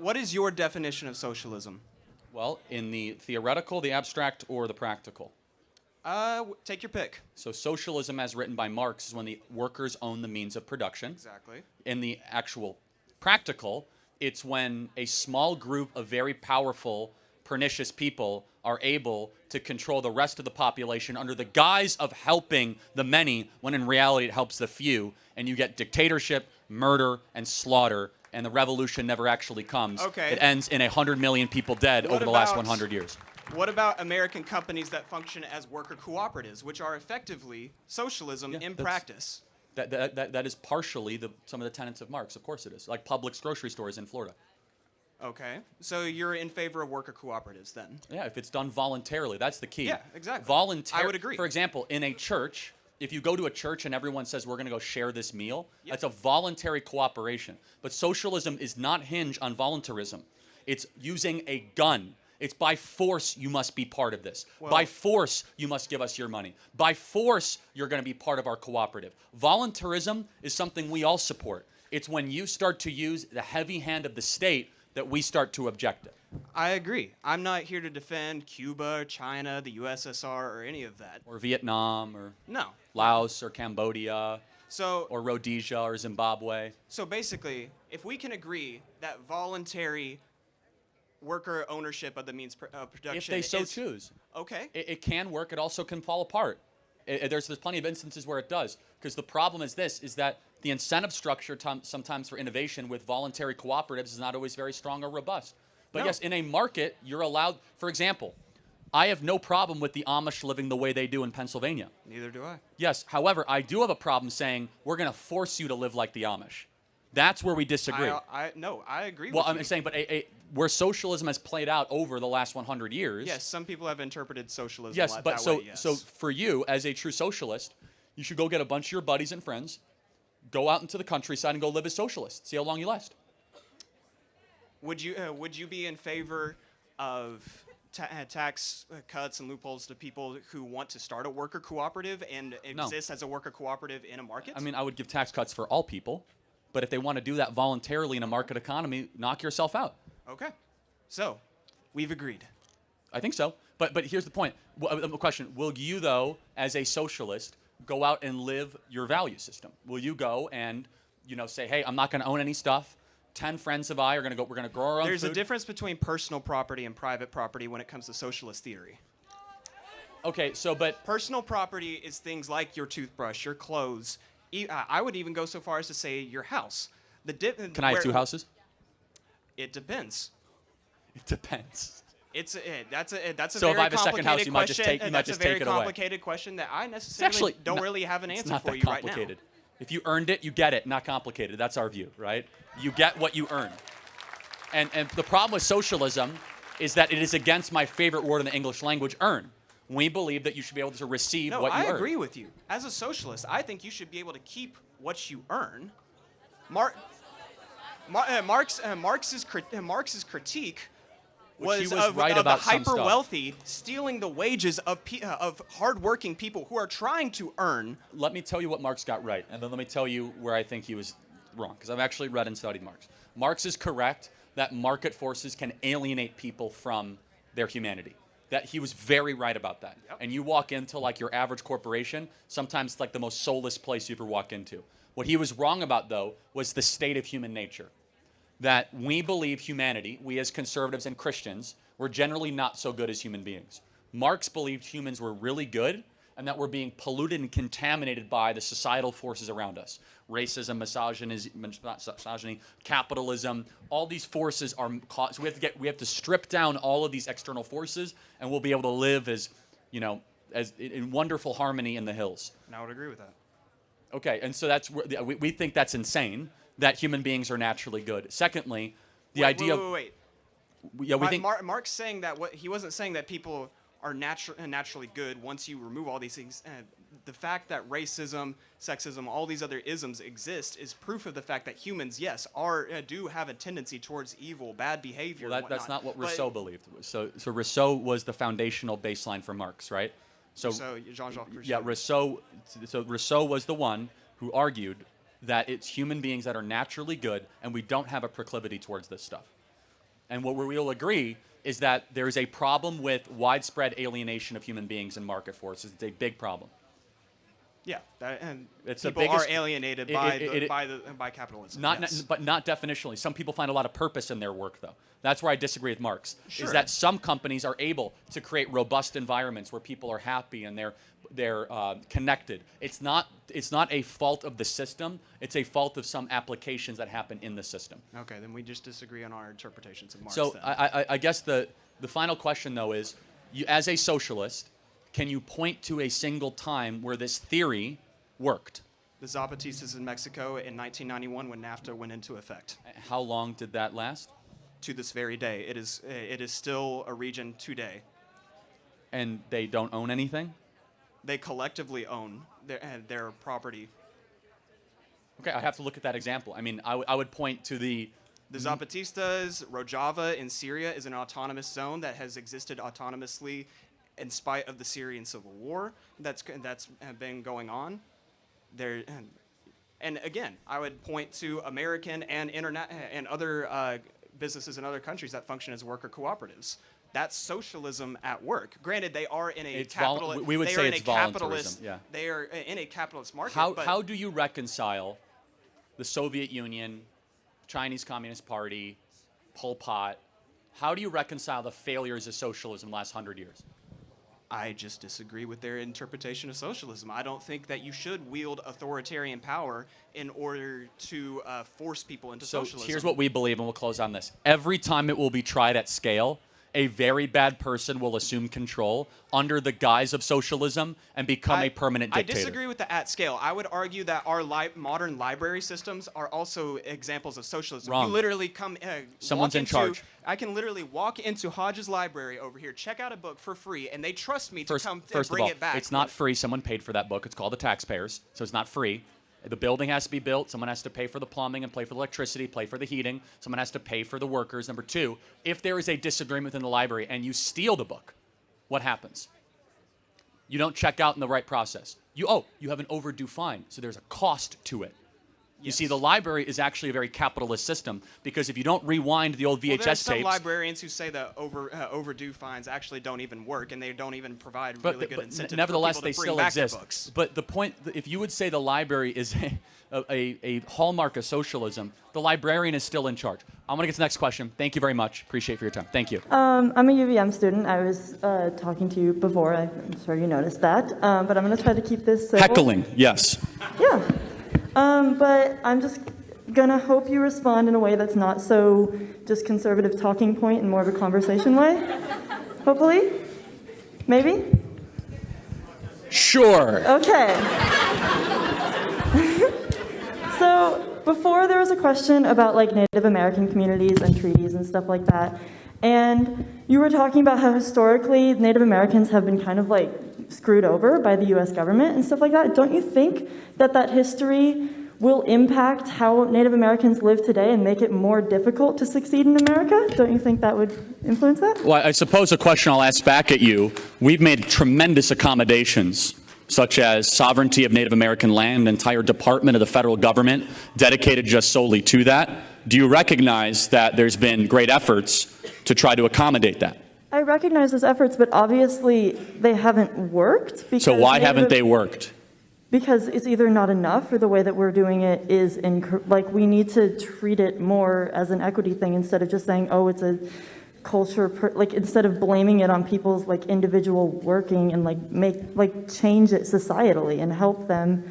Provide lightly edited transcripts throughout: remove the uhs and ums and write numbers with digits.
What is your definition of socialism? Well, in the theoretical, the abstract, or the practical? Take your pick. So socialism, as written by Marx, is when the workers own the means of production. Exactly. In the actual practical, it's when a small group of very powerful, pernicious people are able to control the rest of the population under the guise of helping the many, when in reality it helps the few, and you get dictatorship, murder, and slaughter, and the revolution never actually comes. Okay. It ends in 100 million people dead over the last 100 years. What about American companies that function as worker cooperatives, which are effectively socialism in practice? That is partially some of the tenets of Marx. Of course it is. Like Publix grocery stores in Florida. Okay. So you're in favor of worker cooperatives then? Yeah, if it's done voluntarily. That's the key. Yeah, exactly. I would agree. For example, in a church, if you go to a church and everyone says, we're going to go share this meal, that's a voluntary cooperation. But socialism is not hinged on voluntarism. It's using a gun. It's by force you must be part of this. Well, by force you must give us your money. By force you're going to be part of our cooperative. Voluntarism is something we all support. It's when you start to use the heavy hand of the state that we start to object it. I agree. I'm not here to defend Cuba, China, the USSR, or any of that. Or Vietnam, or no. Laos, or Cambodia, or Rhodesia, or Zimbabwe. So basically, if we can agree that voluntary worker ownership of the means of production, if they so choose, okay, it can work. It also can fall apart. There's plenty of instances where it does. Because the problem is that the incentive structure sometimes for innovation with voluntary cooperatives is not always very strong or robust. But yes, in a market, you're allowed. For example, I have no problem with the Amish living the way they do in Pennsylvania. Neither do I. Yes. However, I do have a problem saying we're going to force you to live like the Amish. That's where we disagree. No, I agree with you. Well, I'm saying, but where socialism has played out over the last 100 years. Yes, some people have interpreted socialism that way, yes. So for you, as a true socialist, you should go get a bunch of your buddies and friends, go out into the countryside and go live as socialists. See how long you last. Would you be in favor of tax cuts and loopholes to people who want to start a worker cooperative and exist as a worker cooperative in a market? I mean, I would give tax cuts for all people. But if they want to do that voluntarily in a market economy, knock yourself out. Okay. So, we've agreed. I think so. But here's the point. The question, will you, though, as a socialist, go out and live your value system? Will you go and, say, hey, I'm not going to own any stuff. 10 friends of I are going to go, we're going to grow our own There's food. a difference between personal property and private property when it comes to socialist theory. Okay, but personal property is things like your toothbrush, your clothes. I would even go so far as to say your house. Can I have two houses? It depends. It depends. That's a so very if I have a second house, you might just take it away. That's a very complicated question that I necessarily don't really have an answer for you right now. If you earned it, you get it. Not complicated. That's our view, right? You get what you earn. And the problem with socialism is that it is against my favorite word in the English language, earn. We believe that you should be able to receive what you earn. No, I agree with you. As a socialist, I think you should be able to keep what you earn. Marx's critique was of the hyper-wealthy stealing the wages of hard-working people who are trying to earn. Let me tell you what Marx got right, and then let me tell you where I think he was wrong, because I've actually read and studied Marx. Marx is correct that market forces can alienate people from their humanity. That he was very right about that. Yep. And you walk into like your average corporation, sometimes it's like the most soulless place you ever walk into. What he was wrong about, though, was the state of human nature. That we believe humanity, we as conservatives and Christians, were generally not so good as human beings. Marx believed humans were really good and that we're being polluted and contaminated by the societal forces around us. Racism, misogyny, capitalism, all these forces are caused. So we have to strip down all of these external forces, and we'll be able to live as in wonderful harmony in the hills. And I would agree with that. Okay, and so that's we think that's insane that human beings are naturally good. Secondly, the idea of yeah, we think Marx saying that he wasn't saying that people are naturally good once you remove all these things. The fact that racism, sexism, all these other isms exist is proof of the fact that humans, yes, do have a tendency towards evil, bad behavior. Well, that's not what Rousseau believed. So Rousseau was the foundational baseline for Marx, right? So Jean-Jacques Rousseau. Yeah, Rousseau. So Rousseau was the one who argued that it's human beings that are naturally good, and we don't have a proclivity towards this stuff. And what we will agree is that there is a problem with widespread alienation of human beings and market forces. It's a big problem. Yeah, and it's people are alienated by capitalism. But not definitionally. Some people find a lot of purpose in their work, though. That's where I disagree with Marx. Sure. Is that some companies are able to create robust environments where people are happy and they're connected. It's not a fault of the system. It's a fault of some applications that happen in the system. Okay, then we just disagree on our interpretations of Marx. So then. I guess the final question, though, is you, as a socialist, can you point to a single time where this theory worked? The Zapatistas in Mexico in 1991 when NAFTA went into effect. How long did that last? To this very day. It is still a region today. And they don't own anything? They collectively own their property. Okay, I have to look at that example. I mean, I would point to the Zapatistas. Rojava in Syria is an autonomous zone that has existed autonomously in spite of the Syrian civil war that's been going on there. And again, I would point to American and other businesses in other countries that function as worker cooperatives. That's socialism at work. Granted, they are in a capitalist. We would say it's voluntarism. Yeah. They are in a capitalist market. How do you reconcile the Soviet Union, Chinese Communist Party, Pol Pot? How do you reconcile the failures of socialism the last 100 years? I just disagree with their interpretation of socialism. I don't think that you should wield authoritarian power in order to force people into socialism. So here's what we believe, and we'll close on this. Every time it will be tried at scale, a very bad person will assume control under the guise of socialism and become a permanent dictator. I disagree with the at scale. I would argue that our modern library systems are also examples of socialism. Wrong. You literally come. Someone's in charge. I can literally walk into Hodge's library over here, check out a book for free, and they trust me to come first bring of all, it back. It's not free. Someone paid for that book. It's called the taxpayers, so it's not free. The building has to be built. Someone has to pay for the plumbing and pay for the electricity, pay for the heating. Someone has to pay for the workers. Number two, if there is a disagreement within the library and you steal the book, what happens? You don't check out in the right process. You have an overdue fine, so there's a cost to it. You see, the library is actually a very capitalist system because if you don't rewind the old VHS there's some tapes... librarians who say that overdue fines actually don't even work and they don't even provide really good incentive nevertheless, for people they to bring still back exist. their books. But the point, if you would say the library is a hallmark of socialism, the librarian is still in charge. I'm going to get to the next question. Thank you very much. Appreciate for your time. Thank you. I'm a UVM student. I was talking to you before. I'm sure you noticed that. But I'm going to try to keep this simple. Heckling, yes. Yeah. But I'm just going to hope you respond in a way that's not so just conservative talking point and more of a conversation way. Hopefully. Maybe? Sure. Okay. So before there was a question about like Native American communities and treaties and stuff like that. And you were talking about how historically Native Americans have been kind of like screwed over by the US government and stuff like that. Don't you think that history will impact how Native Americans live today and make it more difficult to succeed in America? Don't you think that would influence that? Well, I suppose a question I'll ask back at you. We've made tremendous accommodations, such as sovereignty of Native American land, an entire department of the federal government dedicated just solely to that. Do you recognize that there's been great efforts to try to accommodate that? I recognize those efforts, but obviously they haven't worked. So why haven't they worked? Because it's either not enough or the way that we're doing it is, like, we need to treat it more as an equity thing instead of just saying, oh, it's a culture, instead of blaming it on people's, like, individual working and, change it societally and help them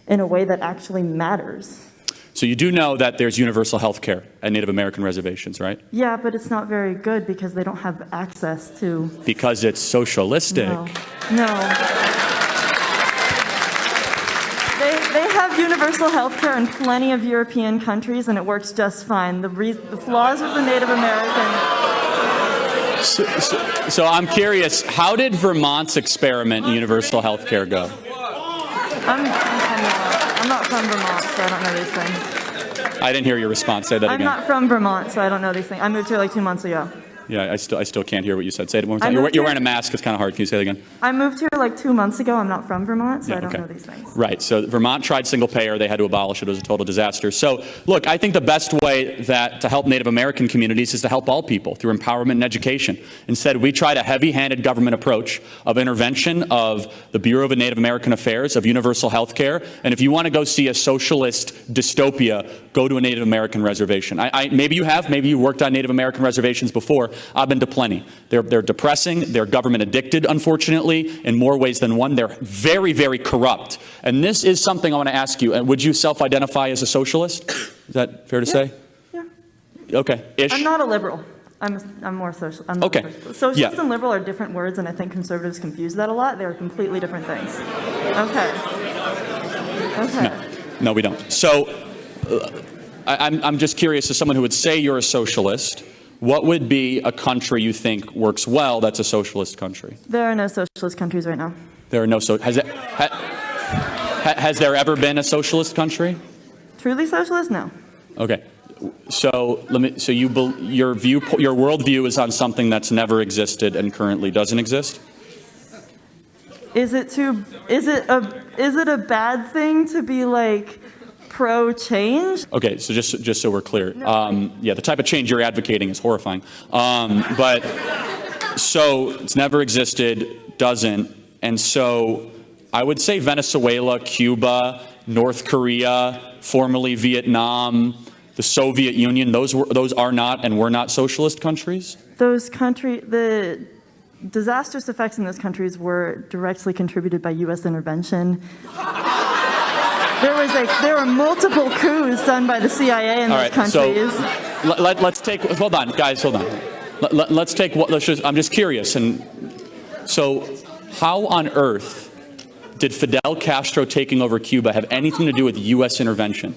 in a way that actually matters. So you do know that there's universal health care at Native American reservations, right? Yeah, but it's not very good because they don't have access to... Because it's socialistic. No. They have universal health care in plenty of European countries, and it works just fine. The flaws with the Native American... So I'm curious, how did Vermont's experiment in universal health care go? I'm not from Vermont, so I don't know these things. I didn't hear your response. Say that again. I'm not from Vermont, so I don't know these things. I moved here like 2 months ago. Yeah, I still can't hear what you said. Say it one more time. You're wearing a mask. It's kind of hard. Can you say it again? I moved here like 2 months ago. I'm not from Vermont, so I don't know these things. Right. So Vermont tried single payer. They had to abolish it. It was a total disaster. So look, I think the best way to help Native American communities is to help all people through empowerment and education. Instead, we tried a heavy-handed government approach of intervention of the Bureau of Native American Affairs, of universal health care. And if you want to go see a socialist dystopia, go to a Native American reservation. Maybe you have. Maybe you worked on Native American reservations before. I've been to plenty. They're depressing. They're government addicted, unfortunately, in more ways than one. They're very, very corrupt. And this is something I want to ask you. Would you self-identify as a socialist? Is that fair to say? Yeah. Okay. Ish. I'm not a liberal. I'm more social. I'm okay. Socialist and liberal are different words, and I think conservatives confuse that a lot. They're completely different things. Okay. Okay. No, we don't. So I'm just curious, as someone who would say you're a socialist, what would be a country you think works well that's a socialist country? There are no socialist countries right now. There are no has there ever been a socialist country? Truly socialist? No. Okay. So your worldview is on something that's never existed and currently doesn't exist? Is it a bad thing to be like pro-change? Okay, so just so we're clear, yeah, the type of change you're advocating is horrifying. But so it's never existed, doesn't, and so I would say Venezuela, Cuba, North Korea, formerly Vietnam, the Soviet Union, those are not and were not socialist countries? The disastrous effects in those countries were directly contributed by U.S. intervention. There were multiple coups done by the CIA in those countries. So let's take, hold on, guys, hold on. I'm just curious. And so how on earth did Fidel Castro taking over Cuba have anything to do with U.S. intervention?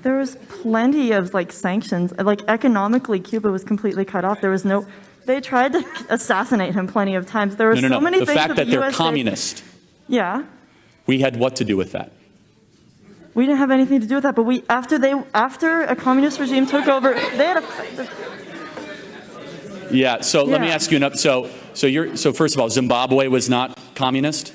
There was plenty of sanctions. Economically, Cuba was completely cut off. There was no. They tried to assassinate him plenty of times. There were so many things. The fact that they're communist. Yeah. We had what to do with that? We didn't have anything to do with that. But after a communist regime took over, they had a. Yeah. So let me ask you another. So first of all, Zimbabwe was not communist.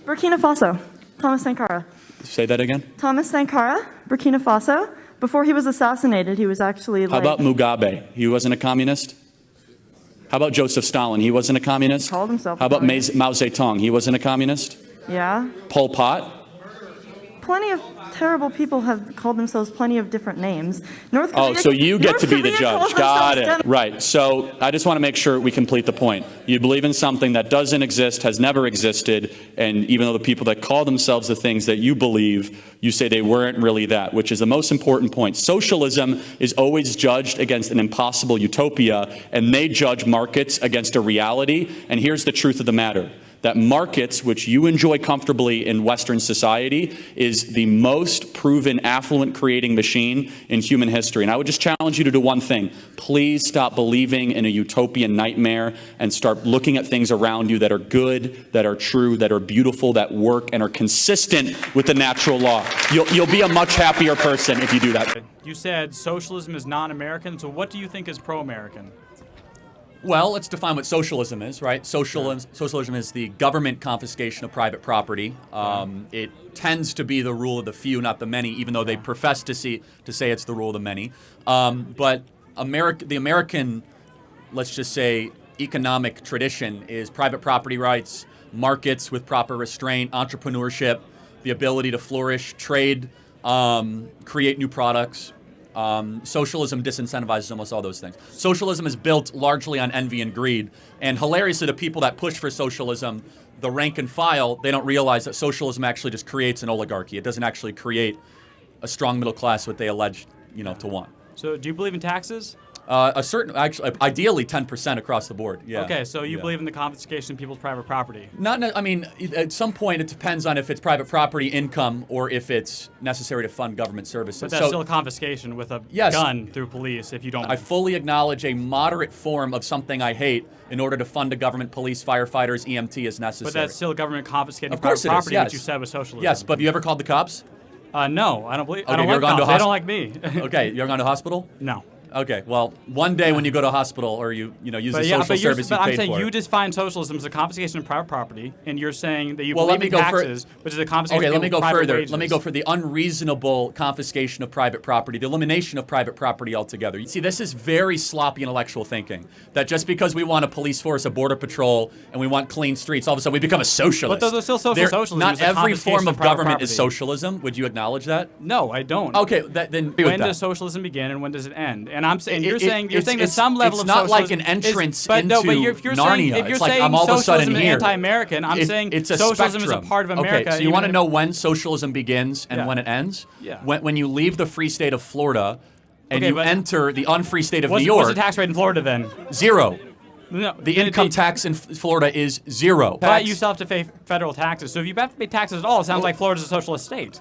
Burkina Faso, Thomas Sankara. Say that again. Thomas Sankara, Burkina Faso. Before he was assassinated, he was actually How about Mugabe? He wasn't a communist? How about Joseph Stalin? He wasn't a communist? He called himself How about Mao Zedong? He wasn't a communist? Yeah. Pol Pot? Plenty of terrible people have called themselves plenty of different names. North Korea, so you get to be the judge. Got it. Right. So I just want to make sure we complete the point. You believe in something that doesn't exist, has never existed, and even though the people that call themselves the things that you believe, you say they weren't really that, which is the most important point. Socialism is always judged against an impossible utopia, and they judge markets against a reality. And here's the truth of the matter. That markets, which you enjoy comfortably in Western society, is the most proven affluent creating machine in human history. And I would just challenge you to do one thing. Please stop believing in a utopian nightmare and start looking at things around you that are good, that are true, that are beautiful, that work, and are consistent with the natural law. You'll be a much happier person if you do that. You said socialism is non-American, so what do you think is pro-American? Well, let's define what socialism is, right? Socialism is the government confiscation of private property. It tends to be the rule of the few, not the many, even though they profess to say it's the rule of the many. But the American, let's just say, economic tradition is private property rights, markets with proper restraint, entrepreneurship, the ability to flourish, trade, create new products. Socialism disincentivizes almost all those things. Socialism is built largely on envy and greed. And hilariously, the people that push for socialism, the rank and file, they don't realize that socialism actually just creates an oligarchy. It doesn't actually create a strong middle class, what they allege, to want. So do you believe in taxes? Ideally 10% across the board. Yeah. Okay, so you believe in the confiscation of people's private property? At some point it depends on if it's private property income or if it's necessary to fund government services. But that's still a confiscation with a gun through police if you don't. I fully acknowledge a moderate form of something I hate in order to fund a government, police, firefighters, EMT is necessary. But that's still government confiscating private property, which you said was socialism. Yes, but have you ever called the cops? No, I don't believe. Okay, I don't like cops. They don't like me. Okay, you ever gone to a hospital? No. Okay, well, one day when you go to a hospital or you use a social service you I'm paid saying for. you define socialism as a confiscation of private property, and you're saying that you Well, believe in taxes, which is a confiscation let me of go private further. wages. Let me go for the unreasonable confiscation of private property, the elimination of private property altogether. You see, this is very sloppy intellectual thinking, that just because we want a police force, a border patrol, and we want clean streets, all of a sudden we become a socialist. But those are still socialism. Not It's a every confiscation form of of private government is property. socialism. Would you acknowledge that? No, I don't. Okay, then be When with that. does socialism begin and when does it end? And I'm saying You're saying that some level it's of not socialism like an entrance is, but into no, but if you're Narnia. saying, if you're It's like saying I'm all of a socialism sudden is here. anti-American, I'm saying it's a socialism spectrum. is a part of America. Okay, so you want to even know if- when socialism begins and Yeah. when it ends? Yeah. When you leave the free state of Florida and Okay, you but enter the unfree state of New What's York, the tax rate in Florida then? 0. No, The income tax in Florida is 0. But you still have to pay federal taxes. So if you have to pay taxes at all, it sounds like Florida's a socialist state.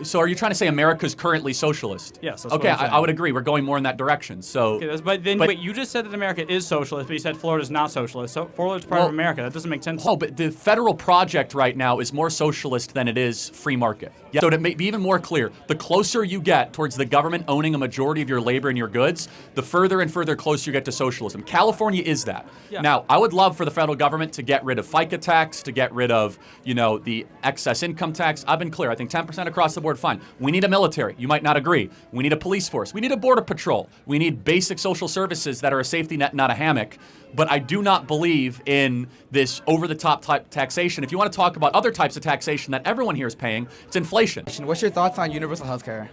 So are you trying to say America's currently socialist? Yes, that's okay, what I'm saying. I would agree. We're going more in that direction. So, Okay, wait, you just said that America is socialist, but you said Florida's not socialist. So Florida's part of America. That doesn't make sense. Oh, but the federal project right now is more socialist than it is free market. Yeah. So to be even more clear, the closer you get towards the government owning a majority of your labor and your goods, the further and further closer you get to socialism. California is that. Yeah. Now, I would love for the federal government to get rid of FICA tax, to get rid of, the excess income tax. I've been clear. I think 10% across the board, fine. We need a military. You might not agree. We need a police force. We need a border patrol. We need basic social services that are a safety net, not a hammock. But I do not believe in this over-the-top type taxation. If you want to talk about other types of taxation that everyone here is paying, it's inflation. What's your thoughts on universal health care?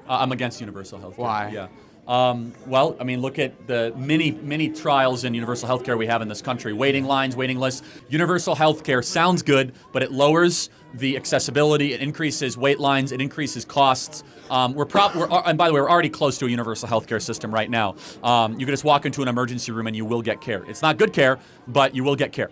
I'm against universal health care. Why? Yeah. Well, I mean, look at the many trials in universal health care we have in this country. Waiting lines, waiting lists. Universal health care sounds good, but it lowers the accessibility, it increases wait lines, it increases costs. And by the way, we're already close to a universal healthcare system right now. You can just walk into an emergency room and you will get care. It's not good care, but you will get care.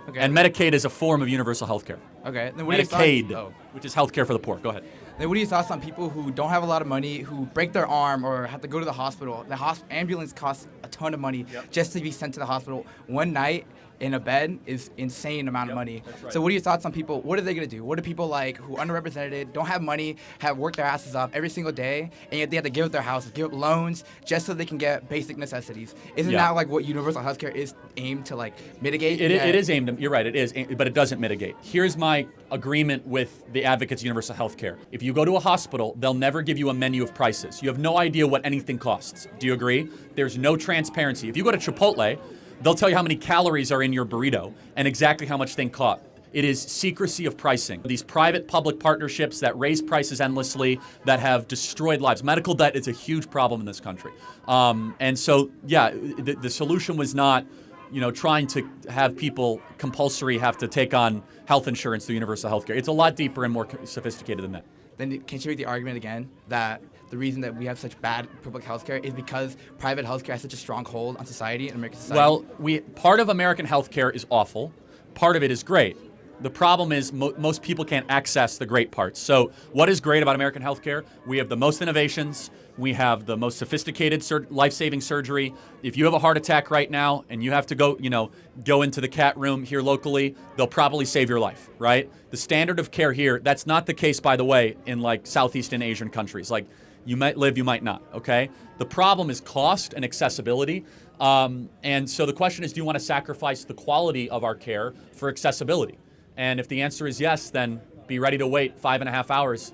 Okay. And Medicaid is a form of universal health care. Okay. Then what are your Medicaid, thoughts? which is health care for the poor. Go ahead. Then what are your thoughts on people who don't have a lot of money, who break their arm or have to go to the hospital? The ambulance costs a ton of money just to be sent to the hospital. One night in a bed is insane amount of money. Right. So what are your thoughts on people? What are they going to do? What are people like who are underrepresented, don't have money, have worked their asses off every single day, and yet they have to give up their houses, give up loans just so they can get basic necessities? Isn't that like what universal healthcare is aimed to mitigate? It is aimed, you're right, it is, but it doesn't mitigate. Here's my agreement with the advocates of universal health care. If you go to a hospital, they'll never give you a menu of prices. You have no idea what anything costs. Do you agree? There's no transparency. If you go to Chipotle, they'll tell you how many calories are in your burrito and exactly how much things cost. It is secrecy of pricing. These private-public partnerships that raise prices endlessly, that have destroyed lives. Medical debt is a huge problem in this country. And so, yeah, the solution was not, trying to have people compulsory have to take on health insurance through universal health care. It's a lot deeper and more sophisticated than that. Then can't you make the argument again that the reason that we have such bad public health care is because private health care has such a strong hold on society and American society? Well, part of American health care is awful. Part of it is great. The problem is most people can't access the great parts. So what is great about American health care? We have the most innovations. We have the most sophisticated life-saving surgery. If you have a heart attack right now and you have to go into the CAT room here locally, they'll probably save your life, right? The standard of care here, that's not the case, by the way, in Southeast Asian countries. You might live, you might not, okay? The problem is cost and accessibility. And so the question is, do you want to sacrifice the quality of our care for accessibility? And if the answer is yes, then be ready to wait 5.5 hours